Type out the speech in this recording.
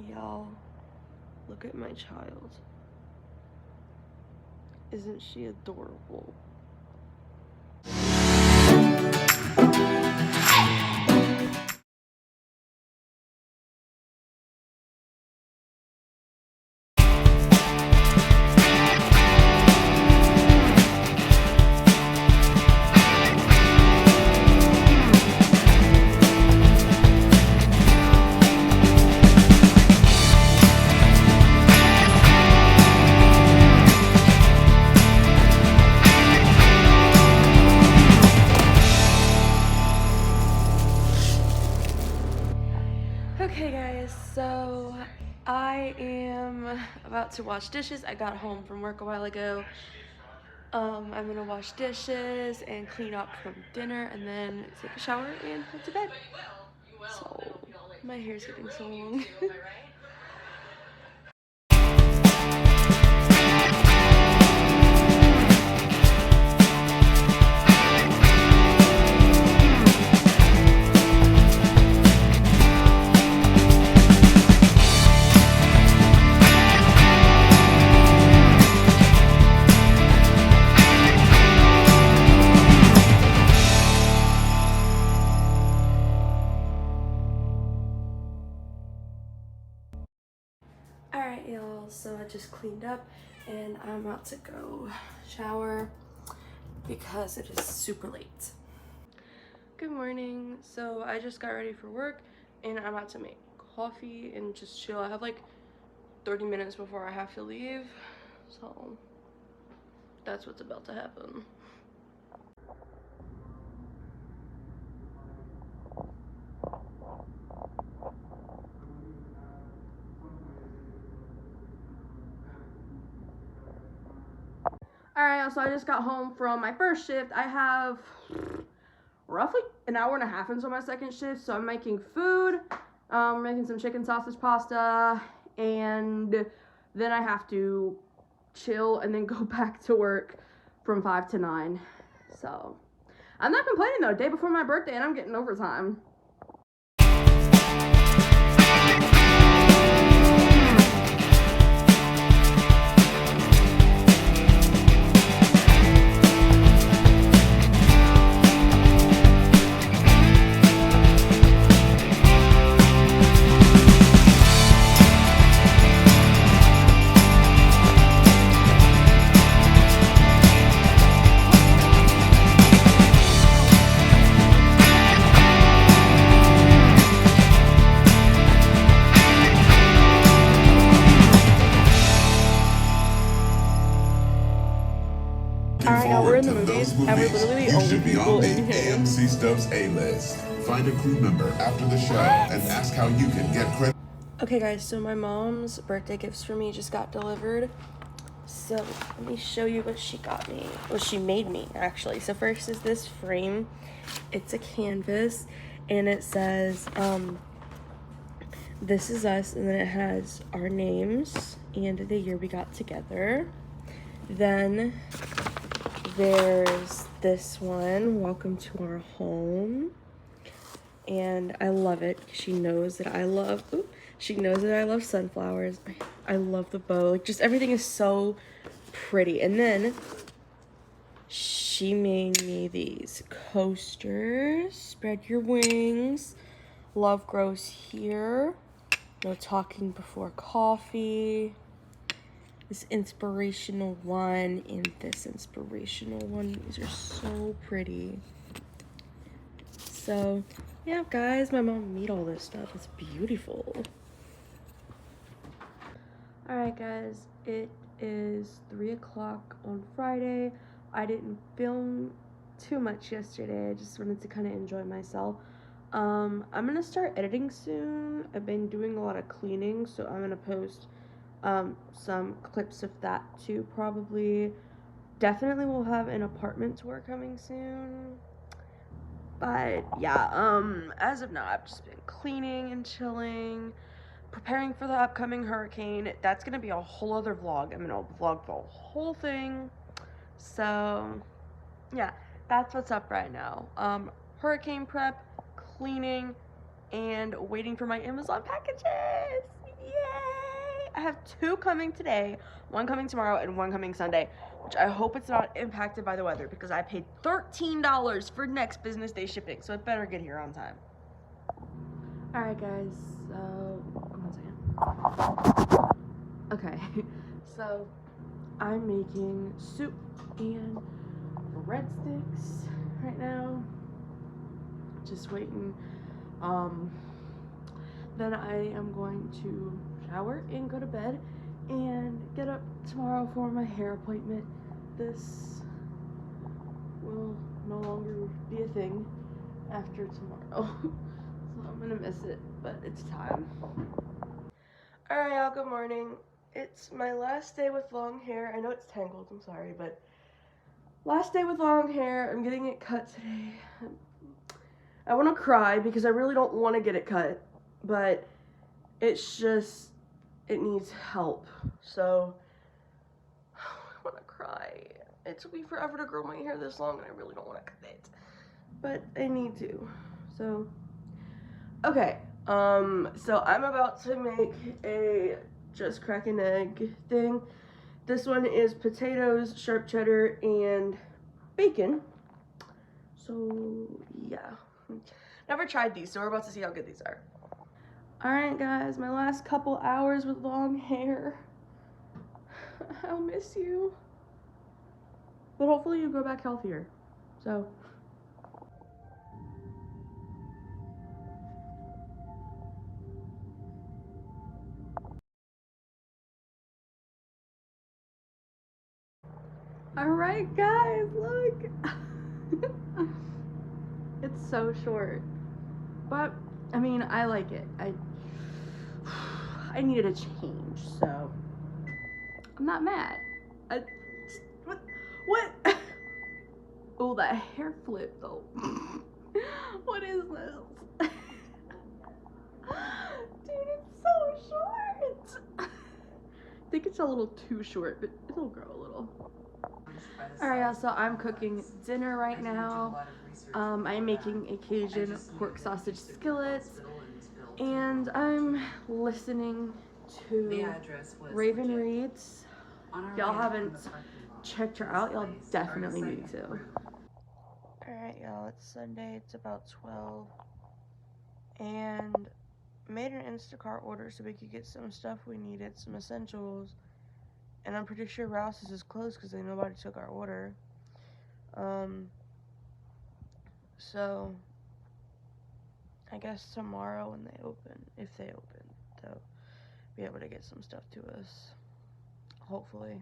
Y'all, look at my child. Isn't she adorable? Okay guys, so I am about to wash dishes. I got home from work a while ago. I'm gonna wash dishes and clean up from dinner and then take a shower and head to bed. So my hair's getting so long. Alright y'all, so I just cleaned up and I'm about to go shower because it is super late. Good morning. So I just got ready for work and I'm about to make coffee and just chill. I have like 30 minutes before I have to leave, so that's what's about to happen. Alright, so I just got home from my first shift. I have roughly an hour and a half until my second shift, so I'm making food. Making some chicken sausage pasta, and then I have to chill and then go back to work from 5 to 9. So I'm not complaining though. Day before my birthday and I'm getting overtime. Alright, y'all, we're in the movies, and we're literally the only people in here. AMC Stubbs A-List. Find a crew member after the show and ask how you can get credit. Okay guys, so my mom's birthday gifts for me just got delivered. So let me show you what she got me. Well, she made me actually. So first is this frame. It's a canvas and it says, this is us, and then it has our names and the year we got together. Then there's this one, welcome to our home. And I love it. She knows that I love, she knows that I love sunflowers. I love the bow. Like, just everything is so pretty. And then she made me these coasters. Spread your wings. Love grows here. No talking before coffee. This inspirational one and this inspirational one. These are so pretty. So yeah guys, my mom made all this stuff. It's beautiful. Alright guys, it is 3 o'clock on Friday. I didn't film too much yesterday. I just wanted to kind of enjoy myself. I'm gonna start editing soon. I've been doing a lot of cleaning, so I'm gonna post some clips of that too, probably. Definitely will have an apartment tour coming soon. But yeah, as of now, I've just been cleaning and chilling, preparing for the upcoming hurricane. That's gonna be a whole other vlog. I'm gonna vlog the whole thing. So yeah, that's what's up right now. Hurricane prep, cleaning, and waiting for my Amazon packages. Yeah. have 2 coming today, 1 coming tomorrow, and 1 coming Sunday, which I hope it's not impacted by the weather because I paid $13 for next business day shipping, so it better get here on time. Alright guys, so, 1 second. Okay, so I'm making soup and breadsticks right now. Just waiting. Then I am going to shower and go to bed and get up tomorrow for my hair appointment. This will no longer be a thing after tomorrow. So I'm gonna miss it, but it's time. Alright y'all, good morning. It's my last day with long hair. I know it's tangled, I'm sorry, but last day with long hair. I'm getting it cut today. I want to cry because I really don't want to get it cut, but it's just, it needs help. So, I want to cry. It took me forever to grow my hair this long and I really don't want to cut it, but I need to. So, okay. So I'm about to make a just crack an egg thing. This one is potatoes, sharp cheddar, and bacon. So, yeah. Never tried these, so we're about to see how good these are. Alright guys, my last couple hours with long hair. I'll miss you. But hopefully you grow back healthier. So. Alright guys, look. It's so short. But, I mean, I like it. I needed a change, so I'm not mad. What? Oh, that hair flip though. What is this? Dude, it's so short. I think it's a little too short, but it'll grow a little. Alright, y'all, so I'm cooking dinner right now. I'm making a Cajun pork sausage skillet, and I'm listening to Raven Reads. If y'all haven't checked her out, y'all definitely need to. Alright, y'all, it's Sunday, it's about 12, and made an Instacart order so we could get some stuff we needed, some essentials, and I'm pretty sure Rouse's is closed because nobody took our order. So I guess tomorrow when they open, if they open, they'll be able to get some stuff to us, hopefully.